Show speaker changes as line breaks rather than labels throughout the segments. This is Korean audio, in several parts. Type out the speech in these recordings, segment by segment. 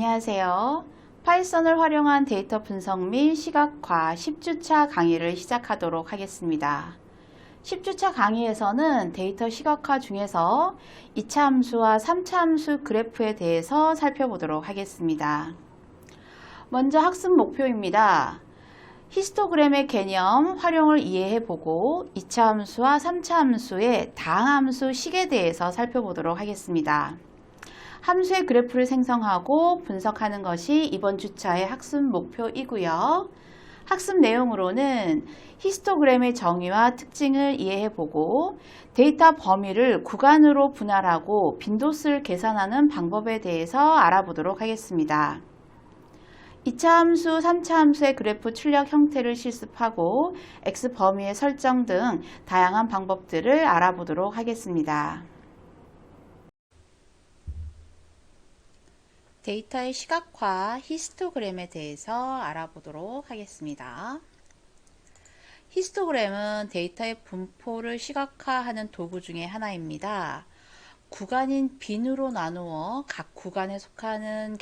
안녕하세요. 파이썬을 활용한 데이터 분석 및 시각화 10주차 강의를 시작하도록 하겠습니다. 10주차 강의에서는 데이터 시각화 중에서 2차 함수와 3차 함수 그래프에 대해서 살펴보도록 하겠습니다. 먼저 학습 목표입니다. 히스토그램의 개념, 활용을 이해해보고 2차 함수와 3차 함수의 다항함수 식에 대해서 살펴보도록 하겠습니다. 함수의 그래프를 생성하고 분석하는 것이 이번 주차의 학습 목표이고요. 학습 내용으로는 히스토그램의 정의와 특징을 이해해보고 데이터 범위를 구간으로 분할하고 빈도수를 계산하는 방법에 대해서 알아보도록 하겠습니다. 2차 함수, 3차 함수의 그래프 출력 형태를 실습하고 X 범위의 설정 등 다양한 방법들을 알아보도록 하겠습니다. 데이터의 시각화 히스토그램에 대해서 알아보도록 하겠습니다. 히스토그램은 데이터의 분포를 시각화하는 도구 중에 하나입니다. 구간인 빈으로 나누어 각 구간에 속하는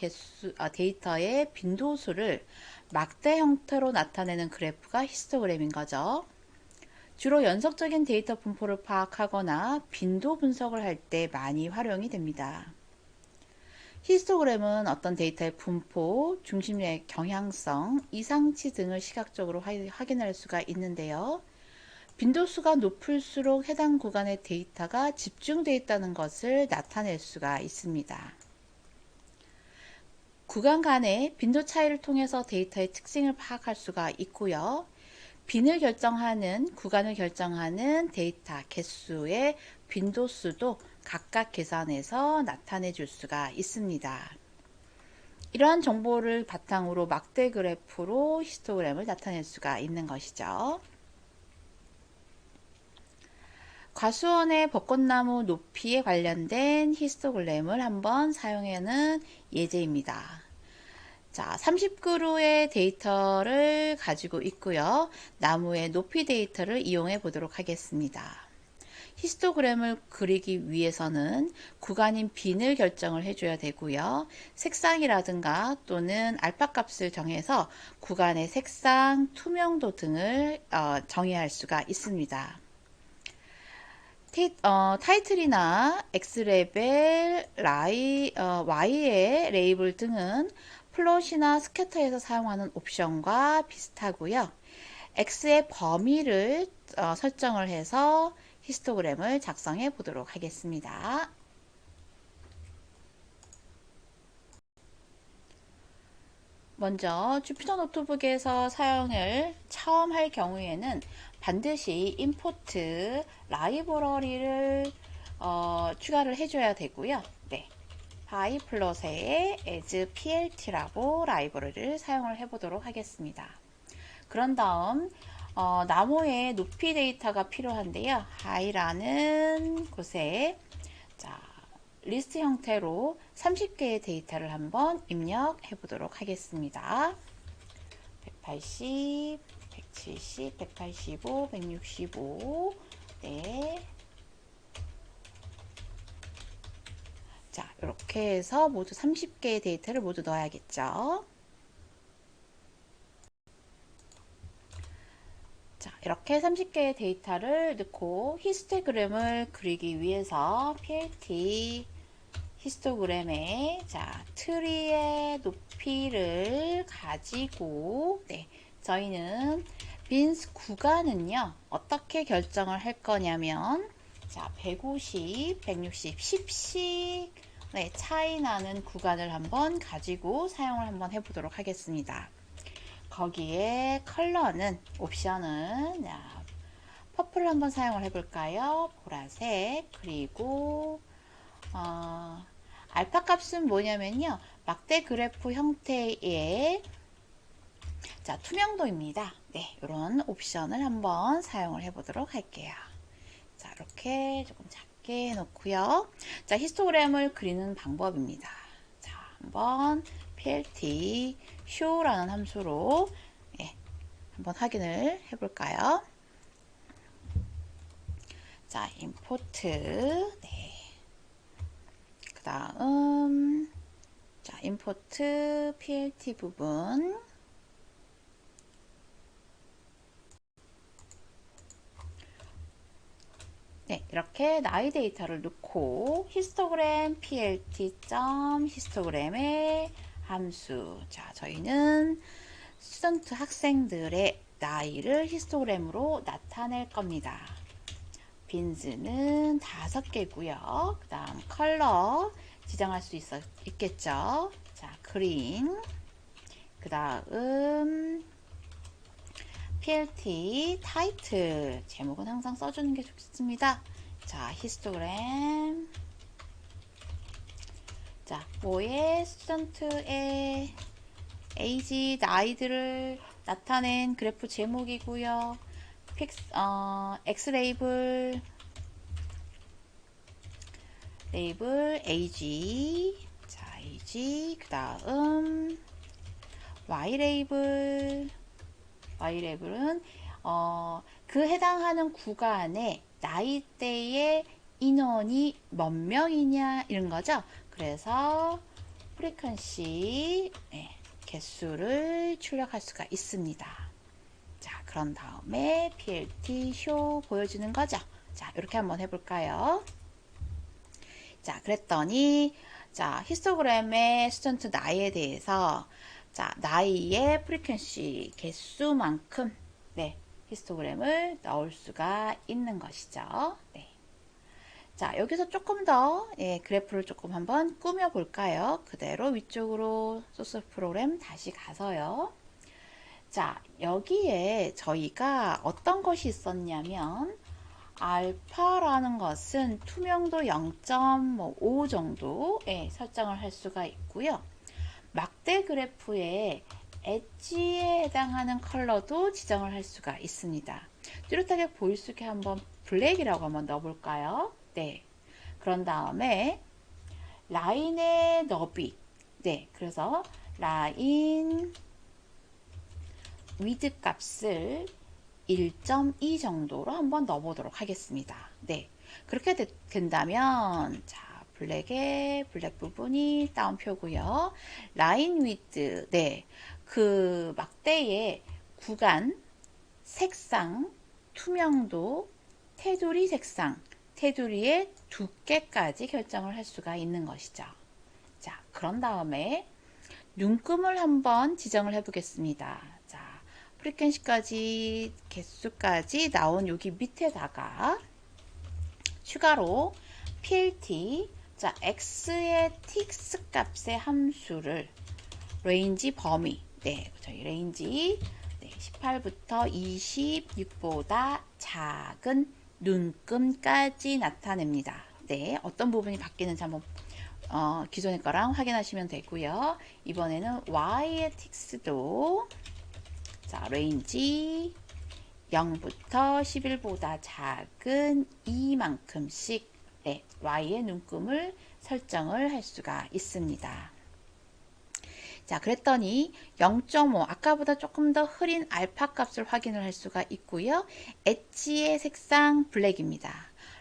데이터의 빈도수를 막대 형태로 나타내는 그래프가 히스토그램인 거죠. 주로 연속적인 데이터 분포를 파악하거나 빈도 분석을 할 때 많이 활용이 됩니다. 히스토그램은 어떤 데이터의 분포, 중심의 경향성, 이상치 등을 시각적으로 확인할 수가 있는데요. 빈도수가 높을수록 해당 구간의 데이터가 집중되어 있다는 것을 나타낼 수가 있습니다. 구간 간의 빈도 차이를 통해서 데이터의 특징을 파악할 수가 있고요. 빈을 결정하는, 구간을 결정하는 데이터 개수의 빈도수도 각각 계산해서 나타내 줄 수가 있습니다. 이러한 정보를 바탕으로 막대 그래프로 히스토그램을 나타낼 수가 있는 것이죠. 과수원의 벚꽃나무 높이에 관련된 히스토그램을 한번 사용하는 예제입니다. 자, 30그루의 데이터를 가지고 있고요. 나무의 높이 데이터를 이용해 보도록 하겠습니다. 히스토그램을 그리기 위해서는 구간인 빈을 결정을 해줘야 되고요. 색상이라든가 또는 알파 값을 정해서 구간의 색상, 투명도 등을 정의할 수가 있습니다. 타이틀이나 X레벨, Y의 레이블 등은 플롯이나 스캐터에서 사용하는 옵션과 비슷하고요. X의 범위를 설정을 해서 히스토그램을 작성해 보도록 하겠습니다. 먼저 주피터 노트북에서 사용을 처음 할 경우에는 반드시 임포트 라이브러리를 추가를 해줘야 되고요. 네, py플롯에 as plt라고 라이브러리를 사용을 해보도록 하겠습니다. 그런 다음 나무의 높이 데이터가 필요한데요. high라는 곳에 자, 리스트 형태로 30개의 데이터를 한번 입력해 보도록 하겠습니다. 180, 170, 185, 165. 네. 자, 이렇게 해서 모두 30개의 데이터를 모두 넣어야겠죠. 자, 이렇게 30개의 데이터를 넣고 히스토그램을 그리기 위해서 plt 히스토그램에 자, 트리의 높이를 가지고 저희는 빈스 구간은요 어떻게 결정을 할 거냐면 자, 150, 160, 10씩 차이 나는 구간을 한번 가지고 사용을 한번 해보도록 하겠습니다. 거기에 컬러는 옵션은 퍼플 한번 사용을 해볼까요? 보라색. 그리고 알파 값은 뭐냐면요, 막대 그래프 형태의 자, 투명도입니다. 네, 이런 옵션을 한번 사용을 해보도록 할게요. 자, 이렇게 조금 작게 해놓고요. 자, 히스토그램을 그리는 방법입니다. 자, 한번 plt show라는 함수로 한번 확인을 해볼까요? 자, import 그 다음 자, 임포트 plt 부분. 네, 이렇게 나이 데이터를 넣고 히스토그램 plt.histogram의 함수. 자, 저희는 스튜던트 학생들의 나이를 히스토그램으로 나타낼 겁니다. 빈즈는 5개고요. 그 다음 컬러 지정할 수 있겠죠. 자, 그린. 그 다음 plt 타이틀 제목은 항상 써주는 게 좋습니다. 자, 히스토그램. 자, 뭐의 스튜던트의 에이지 나이들을 나타낸 그래프 제목이고요. X 레이블 AG. 자, AG. 그 다음 Y 레이블은 그 해당하는 구간의 나이대의 인원이 몇 명이냐 이런 거죠. 그래서 프리퀀시 개수를 출력할 수가 있습니다. 자, 그런 다음에 plt show 보여주는 거죠. 자, 이렇게 한번 해볼까요? 자, 그랬더니 자, 히스토그램의 스튜던트 나이에 대해서 자, 나이의 프리퀀시 개수만큼 네, 히스토그램을 넣을 수가 있는 것이죠. 네. 자, 여기서 조금 더 그래프를 조금 한번 꾸며 볼까요? 그대로 위쪽으로 소스 프로그램 다시 가서요. 자, 여기에 저희가 어떤 것이 있었냐면 알파라는 것은 투명도 0.5 정도에 설정을 할 수가 있고요. 막대 그래프의 엣지에 해당하는 컬러도 지정을 할 수가 있습니다. 뚜렷하게 보일 수 있게 한번 블랙이라고 한번 넣어볼까요? 네. 그런 다음에 라인의 너비. 네. 그래서 라인 위드 값을 1.2 정도로 한번 넣어보도록 하겠습니다. 네. 그렇게 된다면, 자, 블랙 부분이 따옴표고요. 라인 위드, 네. 그 막대의 구간, 색상, 투명도, 테두리 색상, 테두리의 두께까지 결정을 할 수가 있는 것이죠. 자, 그런 다음에 눈금을 한번 지정을 해 보겠습니다. 자, 프리퀀시까지 개수까지 나온 여기 밑에다가 추가로 plt 자, x의 tx 값의 함수를 레인지 범위 네, 저희 레인지 18부터 26보다 작은 눈금까지 나타냅니다. 네, 어떤 부분이 바뀌는지 한번 기존의 거랑 확인하시면 되고요. 이번에는 y의 tx도 자, 레인지 0부터 11보다 작은 이만큼씩 네, y의 눈금을 설정을 할 수가 있습니다. 자, 그랬더니 0.5 아까보다 조금 더 흐린 알파 값을 확인을 할 수가 있고요. 엣지의 색상 블랙입니다.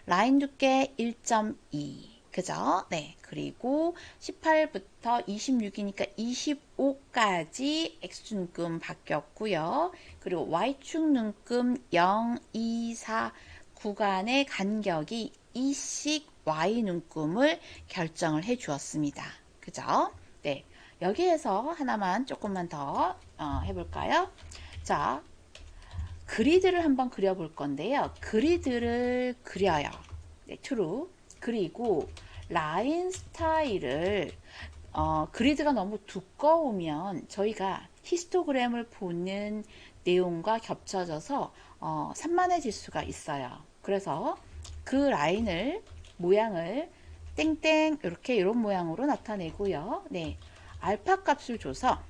라인 두께 1.2 그죠? 네. 그리고 18부터 26이니까 25까지 X축 눈금 바뀌었고요. 그리고 Y축 눈금 0, 2, 4 구간의 간격이 이씩 Y 눈금을 결정을 해 주었습니다. 그죠? 네. 여기에서 하나만 조금만 더 해볼까요? 자, 그리드를 한번 그려볼 건데요. 그리드를 그려요. 네, true. 그리고 라인 스타일을 그리드가 너무 두꺼우면 저희가 히스토그램을 보는 내용과 겹쳐져서 산만해질 수가 있어요. 그래서 그 라인을 모양을 땡땡 이렇게 이런 모양으로 나타내고요. 네, 알파 값을 줘서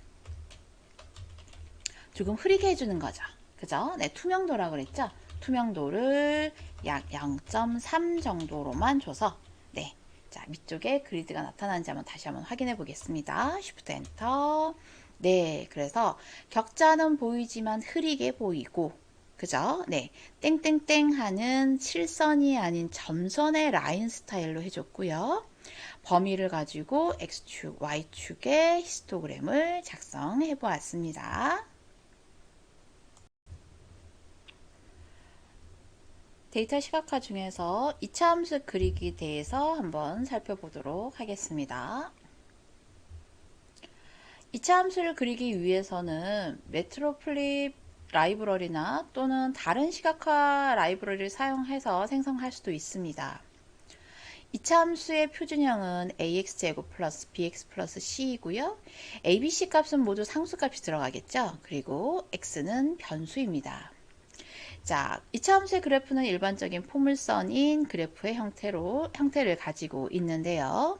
조금 흐리게 해주는 거죠. 그죠? 네, 투명도라 그랬죠? 투명도를 약 0.3 정도로만 줘서 네, 자, 밑쪽에 그리드가 나타나는지 한번 다시 한번 확인해 보겠습니다. Shift 엔터. 네, 그래서 격자는 보이지만 흐리게 보이고 그죠? 네, 땡땡땡 하는 실선이 아닌 점선의 라인 스타일로 해줬고요. 범위를 가지고 X축, Y축의 히스토그램을 작성해 보았습니다. 데이터 시각화 중에서 이차함수 그리기에 대해서 한번 살펴보도록 하겠습니다. 이차함수를 그리기 위해서는 매트로플립 라이브러리나 또는 다른 시각화 라이브러리를 사용해서 생성할 수도 있습니다. 이차함수의 표준형은 ax제곱 플러스 bx 플러스 c이고요. abc 값은 모두 상수값이 들어가겠죠. 그리고 x는 변수입니다. 자, 이차함수의 그래프는 일반적인 포물선인 그래프의 형태를 가지고 있는데요.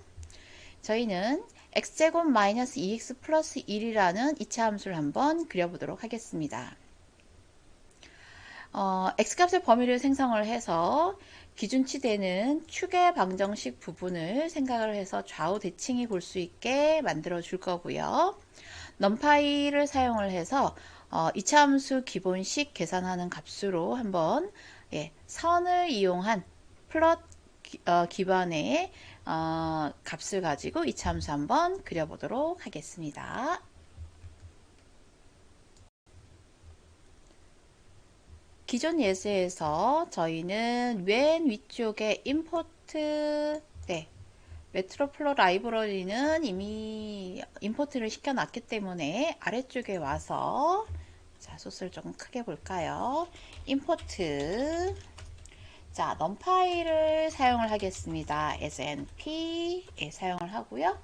저희는 x제곱 마이너스 2x 플러스 1이라는 이차함수를 한번 그려보도록 하겠습니다. x값의 범위를 생성을 해서 기준치 되는 축의 방정식 부분을 생각을 해서 좌우 대칭이 볼 수 있게 만들어 줄 거고요. numPy를 사용을 해서 이차함수 기본식 계산하는 값으로 한번 선을 이용한 플롯 기반의 값을 가지고 이차함수 한번 그려보도록 하겠습니다. 기존 예제에서 저희는 맨 위쪽에 임포트 매트로플로 라이브러리는 이미 임포트를 시켜놨기 때문에 아래쪽에 와서 자, 소스를 조금 크게 볼까요? 임포트 자, numPy를 사용을 하겠습니다. snp에 사용을 하고요.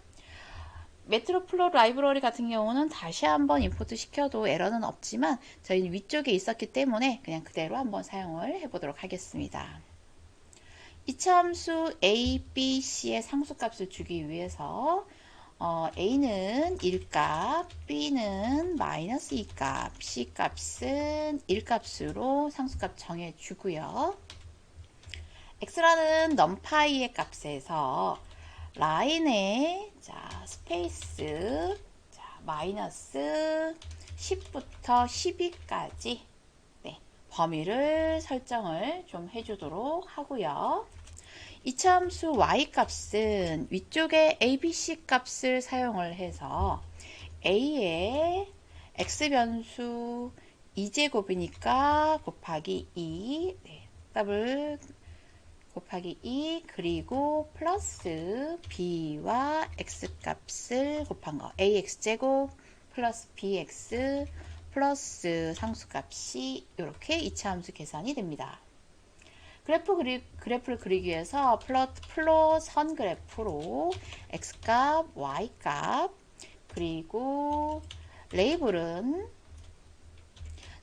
매트로플로 라이브러리 같은 경우는 다시 한번 임포트 시켜도 에러는 없지만 저희는 위쪽에 있었기 때문에 그냥 그대로 한번 사용을 해보도록 하겠습니다. 이차함수 a, b, c의 상수값을 주기 위해서 a는 1값, b는 마이너스 2값, c 값은 1값으로 상수값 정해주고요. x라는 numPy의 값에서 라인에 자, 스페이스 자, 마이너스 10부터 12까지 범위를 설정을 좀 해주도록 하고요. 이차함수 y값은 위쪽에 abc 값을 사용을 해서 a의 x변수 2제곱이니까 곱하기 2 더블 곱하기 2 그리고 플러스 b와 x값을 곱한 거 ax제곱 플러스 bx 플러스 상수값이 이렇게 이차함수 계산이 됩니다. 그래프를 그리기 위해서 플롯 선 그래프로 x값, y값 그리고 레이블은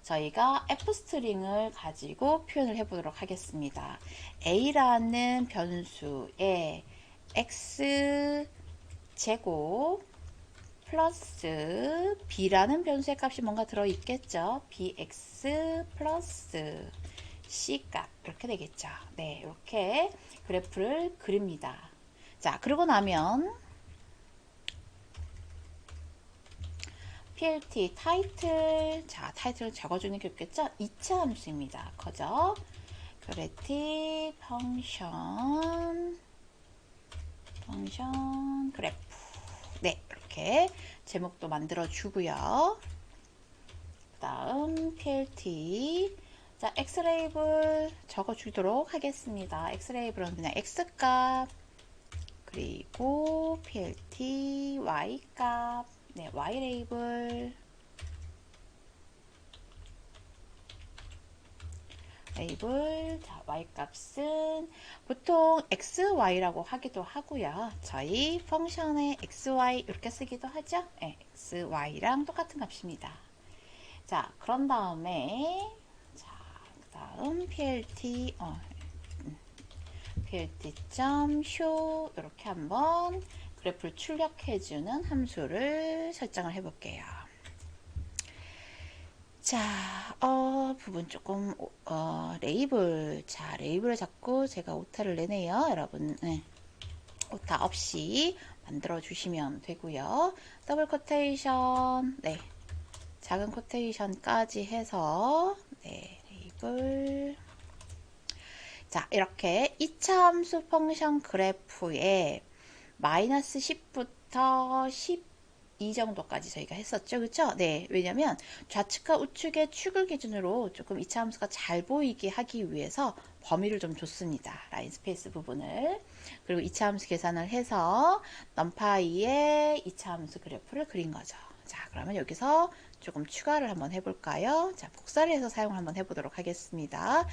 저희가 f스트링을 가지고 표현을 해보도록 하겠습니다. a라는 변수에 x제곱 플러스 b라는 변수의 값이 뭔가 들어있겠죠. bx 플러스 c값 이렇게 되겠죠. 네, 이렇게 그래프를 그립니다. 자, 그러고 나면 plt 타이틀 자, 타이틀을 적어주는 게 좋겠죠. 이차함수입니다. 그죠? creative 펑션 그래프 네, 이렇게 제목도 만들어 주고요. 그 다음 plt 자, x레이블 적어 주도록 하겠습니다. x레이블은 그냥 x값 그리고 plt y값 네, y레이블 자, y값은 보통 xy라고 하기도 하고요. 저희 펑션에 xy 이렇게 쓰기도 하죠. 네, xy랑 똑같은 값입니다. 자, 그런 다음에 자, 그 다음 plt.show 이렇게 한번 그래프를 출력해주는 함수를 설정을 해볼게요. 자, 부분 조금, 레이블. 자, 레이블을 잡고 제가 오타를 내네요. 여러분, 네. 오타 없이 만들어 주시면 되고요. 더블 코테이션, 네. 작은 코테이션까지 해서, 네, 레이블. 자, 이렇게 이차함수 펑션 그래프에 마이너스 10부터 12 정도까지 저희가 했었죠. 그쵸? 네. 왜냐면 좌측과 우측의 축을 기준으로 조금 이차 함수가 잘 보이게 하기 위해서 범위를 좀 줬습니다. 라인 스페이스 부분을. 그리고 이차 함수 계산을 해서 numPy의 이차 함수 그래프를 그린 거죠. 자, 그러면 여기서 조금 추가를 한번 해볼까요? 자, 복사를 해서 사용을 한번 해보도록 하겠습니다.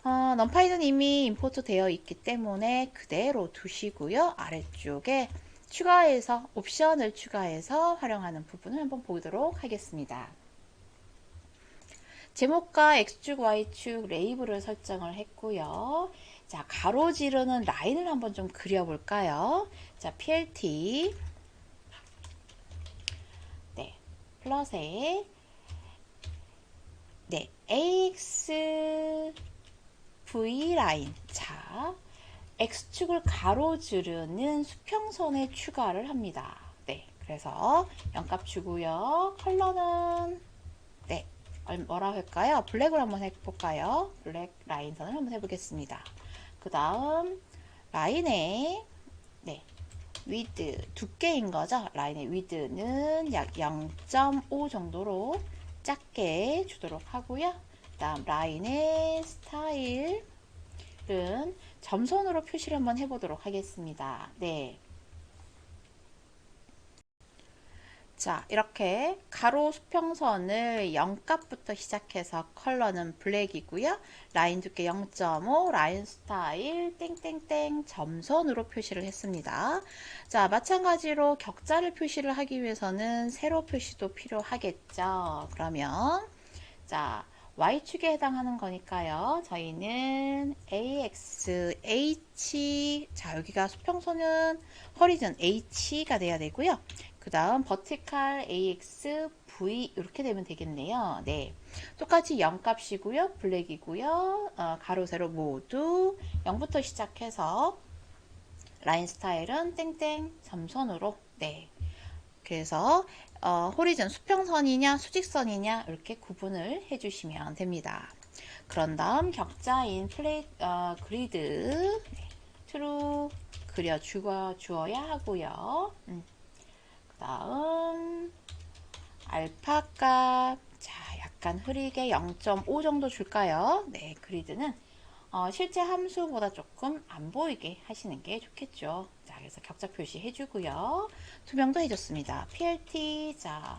넘파이는 이미 임포트 되어 있기 때문에 그대로 두시고요. 아래쪽에 추가해서 옵션을 추가해서 활용하는 부분을 한번 보도록 하겠습니다. 제목과 X축, Y축 레이블을 설정을 했고요. 자, 가로지르는 라인을 한번 좀 그려볼까요? 자, PLT 네, 플러스에 네, AX V라인. 자, X축을 가로지르는 수평선에 추가를 합니다. 네, 그래서 0값 주고요. 컬러는 네, 뭐라 할까요? 블랙으로 한번 해볼까요? 블랙 라인선을 한번 해보겠습니다. 그 다음 라인의 네, 위드 두께인 거죠. 라인의 위드는 약 0.5 정도로 작게 주도록 하고요. 그 다음 라인의 스타일은 점선으로 표시를 한번 해보도록 하겠습니다. 네. 자, 이렇게 가로 수평선을 0값부터 시작해서 컬러는 블랙이고요. 라인 두께 0.5, 라인 스타일 땡땡땡 점선으로 표시를 했습니다. 자, 마찬가지로 격자를 표시를 하기 위해서는 세로 표시도 필요하겠죠. 그러면 자, Y축에 해당하는 거니까요. 저희는 AX, H, 자, 여기가 수평선은 허리즌 H가 돼야 되고요. 그 다음 버티칼 AX, V 이렇게 되면 되겠네요. 네, 똑같이 0값이고요. 블랙이고요. 가로, 세로 모두 0부터 시작해서 라인 스타일은 땡땡 점선으로 네, 그래서 호리즌 수평선이냐 수직선이냐 이렇게 구분을 해주시면 됩니다. 그런 다음 격자인 그리드 네, 트루 그려주어야 하고요. 그 다음 알파 값, 자, 약간 흐리게 0.5 정도 줄까요? 네, 그리드는 실제 함수보다 조금 안 보이게 하시는 게 좋겠죠. 자, 그래서 격자 표시 해주고요. 투명도 해줬습니다. PLT, 자,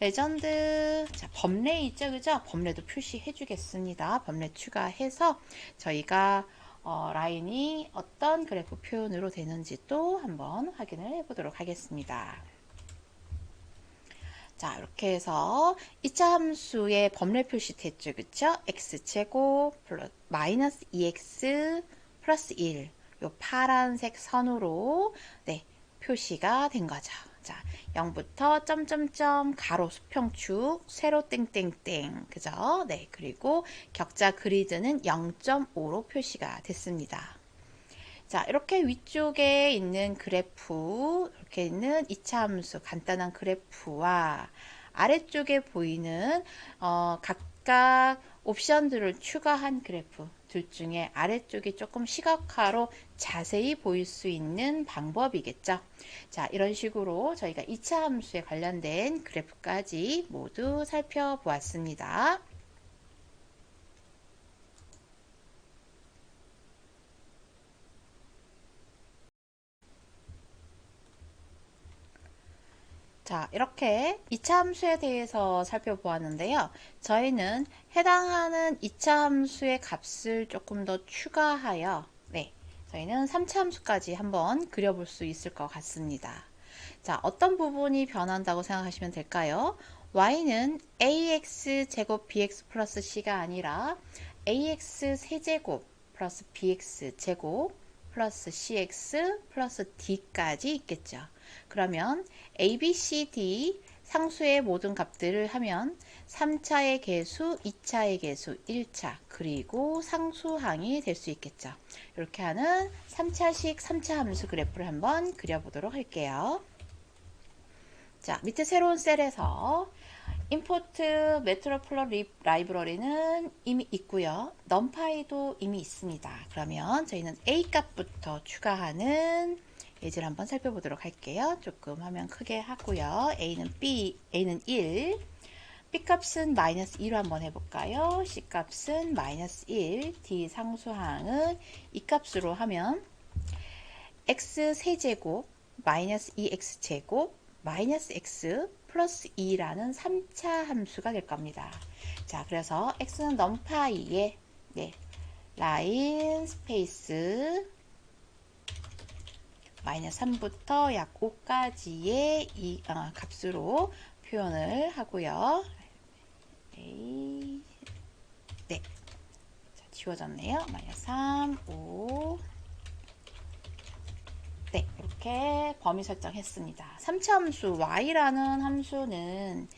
레전드, 자, 범례 있죠, 그죠? 범례도 표시해 주겠습니다. 범례 추가해서 저희가 라인이 어떤 그래프 표현으로 되는지 또 한번 확인을 해 보도록 하겠습니다. 자, 이렇게 해서 2차 함수의 범례 표시 됐죠, 그쵸? x제곱 플러스 마이너스 2x 플러스 1, 요 파란색 선으로 네, 표시가 된 거죠. 자, 0부터 점점점 가로 수평축 세로 땡땡땡, 그죠? 네, 그리고 격자 그리드는 0.5로 표시가 됐습니다. 자, 이렇게 위쪽에 있는 그래프, 이렇게 있는 이차 함수 간단한 그래프와 아래쪽에 보이는 각각 옵션들을 추가한 그래프 둘 중에 아래쪽이 조금 시각화로 자세히 보일 수 있는 방법이겠죠. 자, 이런 식으로 저희가 이차 함수에 관련된 그래프까지 모두 살펴보았습니다. 자, 이렇게 이차 함수에 대해서 살펴보았는데요. 저희는 해당하는 이차 함수의 값을 조금 더 추가하여 네, 저희는 3차 함수까지 한번 그려볼 수 있을 것 같습니다. 자, 어떤 부분이 변한다고 생각하시면 될까요? y는 ax 제곱 bx 플러스 c가 아니라 ax 세제곱 플러스 bx 제곱 플러스 cx 플러스 d까지 있겠죠. 그러면 a, b, c, d 상수의 모든 값들을 하면 3차의 개수, 2차의 개수, 1차 그리고 상수항이 될 수 있겠죠. 이렇게 하는 3차식 3차 함수 그래프를 한번 그려보도록 할게요. 자, 밑에 새로운 셀에서 임포트 매트로플롯 라이브러리는 이미 있고요. 넘파이도 이미 있습니다. 그러면 저희는 A 값부터 추가하는 예제를 한번 살펴보도록 할게요. 조금 화면 크게 하고요. A는 1, B 값은 마이너스 2로 한번 해볼까요? C 값은 마이너스 1, D 상수항은 이 값으로 하면 x 세제곱 마이너스 2x 제곱 마이너스 x 플러스 2라는 3차 함수가 될 겁니다. 자, 그래서 x는 num파이에 라인 스페이스 마이너스 3부터 약 5까지의 이 값으로 표현을 하고요. 네, 자, 지워졌네요. 마이너스 3, 5. 네, 이렇게 범위 설정했습니다. 3차 함수 y라는 함수는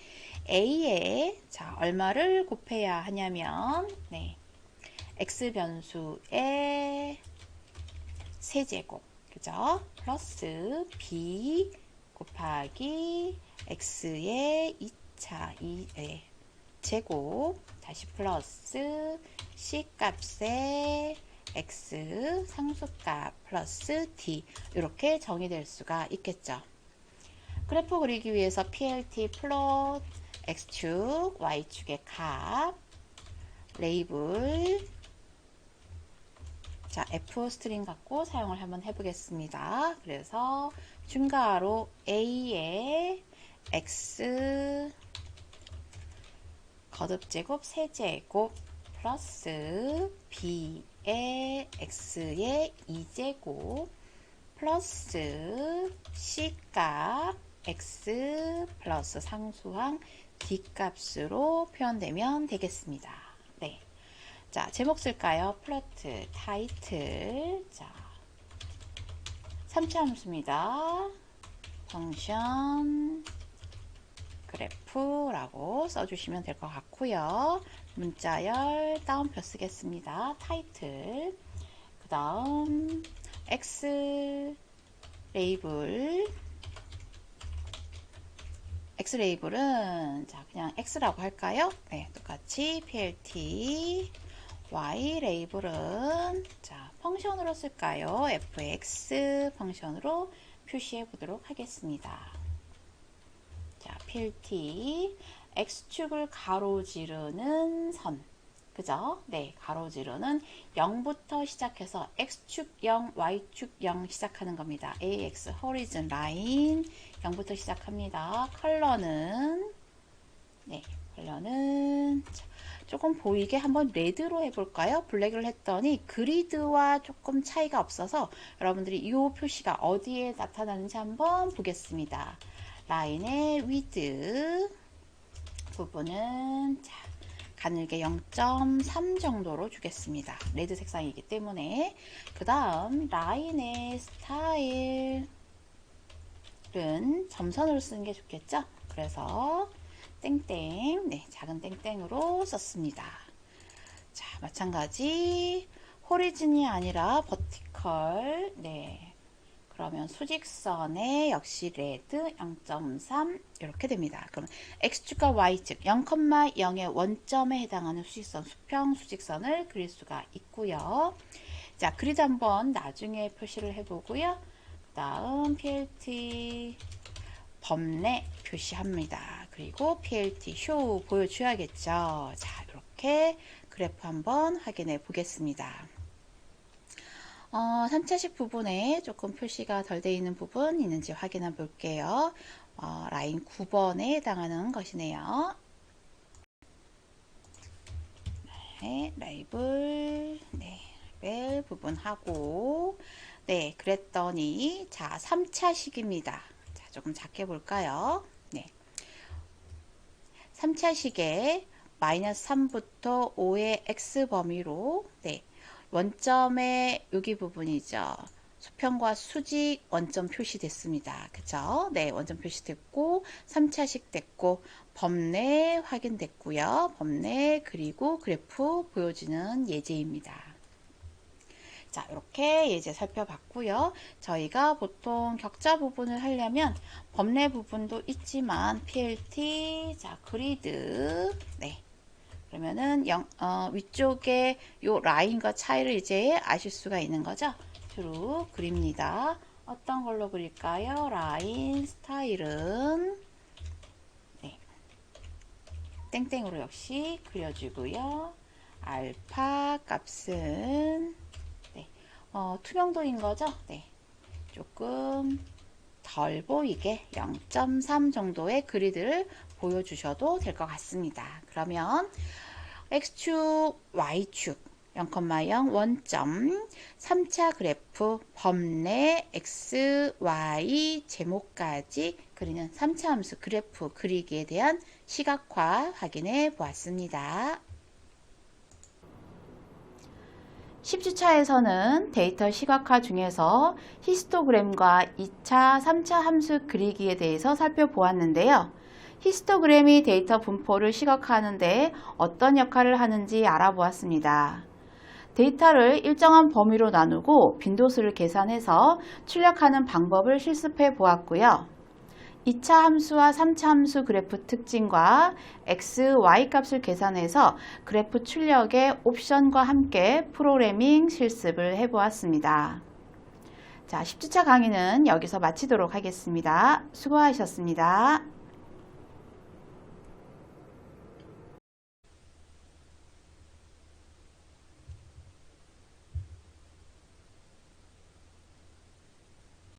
a에 자, 얼마를 곱해야 하냐면 x 변수의 세제곱 그죠? 플러스 b 곱하기 x의 2차 제곱 다시 플러스 c 값의 x 상수값 플러스 d 이렇게 정의될 수가 있겠죠. 그래프 그리기 위해서 PLT 플롯 x축, y축의 값, 레이블 자, F 스트링 갖고 사용을 한번 해보겠습니다. 그래서 중괄호 A의 X 거듭제곱 세제곱 플러스 B의 X의 2제곱 플러스 C값 X 플러스 상수항 D값으로 표현되면 되겠습니다. 네. 자, 제목 쓸까요? 플로트, 타이틀. 자, 3차 함수입니다. 펑션, 그래프라고 써주시면 될 것 같고요. 문자열 따옴표 쓰겠습니다. 타이틀. 그 다음, X 레이블. X 레이블은, 자, 그냥 X라고 할까요? 네, 똑같이 PLT. y 레이블은 자 펑션으로 쓸까요? fx 펑션으로 표시해 보도록 하겠습니다. 자, PLT x축을 가로지르는 선 그죠? 네, 가로지르는 0부터 시작해서 x축 0, y축 0 시작하는 겁니다. ax horizon 라인 0부터 시작합니다. 컬러는 조금 보이게 한번 레드로 해볼까요? 블랙을 했더니 그리드와 조금 차이가 없어서 여러분들이 이 표시가 어디에 나타나는지 한번 보겠습니다. 라인의 위드 부분은 자, 가늘게 0.3 정도로 주겠습니다. 레드 색상이기 때문에 그 다음 라인의 스타일은 점선으로 쓰는 게 좋겠죠? 그래서 땡땡, 작은 땡땡으로 썼습니다. 자, 마찬가지 호리즌이 아니라 버티컬, 그러면 수직선에 역시 레드 0.3 이렇게 됩니다. 그럼 x축과 y축 0,0의 원점에 해당하는 수직선, 수평 수직선을 그릴 수가 있고요. 자, 그리드 한번 나중에 표시를 해보고요. 그 다음 PLT 범례 표시합니다. 그리고 PLT 쇼 보여줘야겠죠. 자, 이렇게 그래프 한번 확인해 보겠습니다. 3차식 부분에 조금 표시가 덜 되어 있는 부분 있는지 확인해 볼게요. 라인 9번에 해당하는 것이네요. 레이블, 레벨 부분하고, 그랬더니, 자, 3차식입니다. 자, 조금 작게 볼까요? 3차식에 마이너스 3부터 5의 x 범위로, 원점의 여기 부분이죠. 수평과 수직 원점 표시됐습니다. 그죠? 원점 표시됐고 3차식 됐고 범례 확인됐고요. 범례 그리고 그래프 보여지는 예제입니다. 자, 이렇게 예제 살펴봤고요. 저희가 보통 격자 부분을 하려면 범례 부분도 있지만 PLT, 자, 그리드, 그러면은 위쪽에 요 라인과 차이를 이제 아실 수가 있는 거죠. 쭉 그립니다. 어떤 걸로 그릴까요? 라인 스타일은 네, 땡땡으로 역시 그려주고요. 알파 값은 네, 투명도인 거죠? 네, 조금 덜 보이게 0.3 정도의 그리드를 보여주셔도 될 것 같습니다. 그러면 X축, Y축 0,0 원점 3차 그래프 범례 X, Y 제목까지 그리는 3차 함수 그래프 그리기에 대한 시각화 확인해 보았습니다. 10주차에서는 데이터 시각화 중에서 히스토그램과 2차, 3차 함수 그리기에 대해서 살펴보았는데요. 히스토그램이 데이터 분포를 시각화하는 데 어떤 역할을 하는지 알아보았습니다. 데이터를 일정한 범위로 나누고 빈도수를 계산해서 출력하는 방법을 실습해 보았고요. 2차 함수와 3차 함수 그래프 특징과 x, y 값을 계산해서 그래프 출력의 옵션과 함께 프로그래밍 실습을 해보았습니다. 자, 10주차 강의는 여기서 마치도록 하겠습니다. 수고하셨습니다.